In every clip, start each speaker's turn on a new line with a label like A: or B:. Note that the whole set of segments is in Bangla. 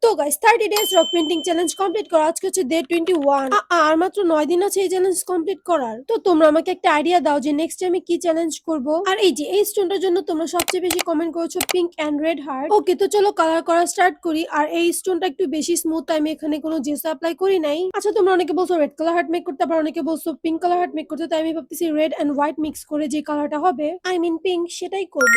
A: তো guys 30 days rock painting challenge complete করা আজকে হচ্ছে ডে 21। আর মাত্র 9 দিন আছে এই চ্যালেঞ্জ কমপ্লিট করার। তো তোমরা আমাকে একটা আইডিয়া দাও যে নেক্সট টাইমে কি চ্যালেঞ্জ করব। আর এই যে এই স্টোনটার জন্য তোমরা সবচেয়ে বেশি কমেন্ট করেছো পিঙ্ক এন্ড রেড হার্ট। ওকে, তো চলো কালার করা স্টার্ট করি। আর এই স্টোনটা একটু বেশি স্মুথ, আমি এখানে কোনো জেস অ্যাপ্লাই করি নাই। আচ্ছা, তোমরা অনেকে বলছো রেড কালার হার্ট মেক করতে, আবার অনেকে বলছো পিঙ্ক কালার হার্ট মেক করতে। তাই আমি ভাবতেছি রেড এন্ড হোয়াইট মিক্স করে যে কালারটা হবে, আই মিন পিঙ্ক, সেটাই করব।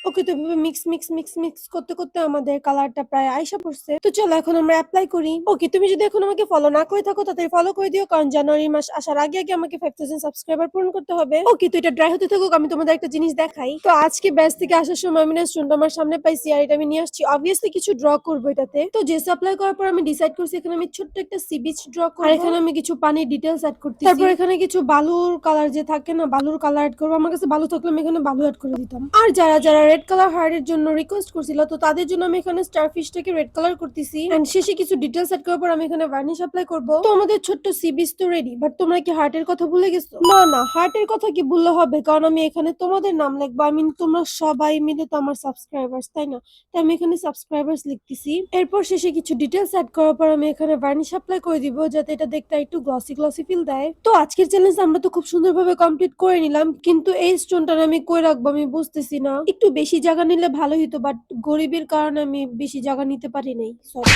A: ওকে, তো এভাবে মিক্স মিক্স মিক্স মিক্স করতে করতে আমাদের কালারটা প্রায় আইসা পড়ছে। তো চলো এখন আমরা অ্যাপ্লাই করি। ওকে, তুমি যদি এখন আমাকে ফলো না করে থাকো তাড়াতাড়ি ফলো করে দিও, কারণ জানুয়ারি মাস আসার আগে আগে আমাকে 5000 সাবস্ক্রাইবার পূরণ করতে হবে। ওকে, তো এটা ড্রাই হতে থাকুক, আমি তোমাদের একটা জিনিস দেখাই। তো আজকে ব্যাচ থেকে আসার সময় আমি না স্টোনটা আমার সামনে পাইছি, আর এটা আমি নিয়ে আসছি। অবভিয়াসলি কিছু ড্র করবো এটাতে। তো জেস অ্যাপ্লাই করার পর আমি ডিসাইড করছি এখানে আমি ছোট্ট একটা সি বিচ ড্র করব। আর এখানে আমি কিছু পানির ডিটেইলস অ্যাড করতেছি। তারপর এখানে কিছু বালুর কালার যে থাকে না, বালুর কালার অ্যাড করবো। আমার কাছে বালু থাকলে আমি এখানে বালু অ্যাড করে দিতাম। আর যারা যারা রেড কালার হার্টের জন্য রিকোয়েস্ট করছিল, তো তাদের জন্য আমি এখানে স্টারফিশটাকে রেড কালার করতেছি। এন্ড শেষে কিছু ডিটেইলস অ্যাড করার পর আমি এখানে ভার্নিশ অ্যাপ্লাই করব। তো আমাদের ছোট্ট সি বিচ তো রেডি, বাট তোমরা কি হার্টের কথা ভুলে গেছো? না না, হার্টের কথা কি ভুললে হবে, কারণ আমি এখানে তোমাদের নাম লিখবো। আমি তোমরা সবাই মিলে তো আমার সাবস্ক্রাইবার্স, তাই না? তাই আমি এখানে সাবস্ক্রাইবার্স লিখতেছি। এরপর শেষে কিছু ডিটেইলস অ্যাড করার পর আমি এখানে ভার্নিশ অ্যাপ্লাই করে দিব, যাতে এটা দেখতে একটু গ্লসি গ্লসি ফিল দেয়। তো আজকের চ্যালেঞ্জ আমরা তো খুব সুন্দরভাবে কমপ্লিট করে নিলাম, কিন্তু এই স্টোনটা আমি কই রাখবো আমি বুঝতেছি না। একটু বেশি জায়গা নিলে ভালো হতো, বাট গরিবের কারণে আমি বেশি জায়গা নিতে পারি নাই।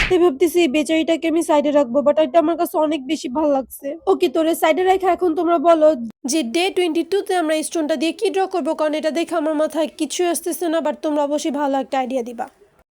A: তাই ভাবতেছি এই বেচারিটাকে আমি সাইডে রাখবো, বাট এটা আমার কাছে অনেক বেশি ভালো লাগছে। ওকে, তোরে সাইডে রেখে এখন তোমরা বলো যে ডে 22 তে আমরা স্টোনটা দিয়ে কি ড্র করবো, কারণ এটা দেখে আমার মাথায় কিছু আসতেছে না। বাট তোমরা অবশ্যই ভালো একটা আইডিয়া দিবা।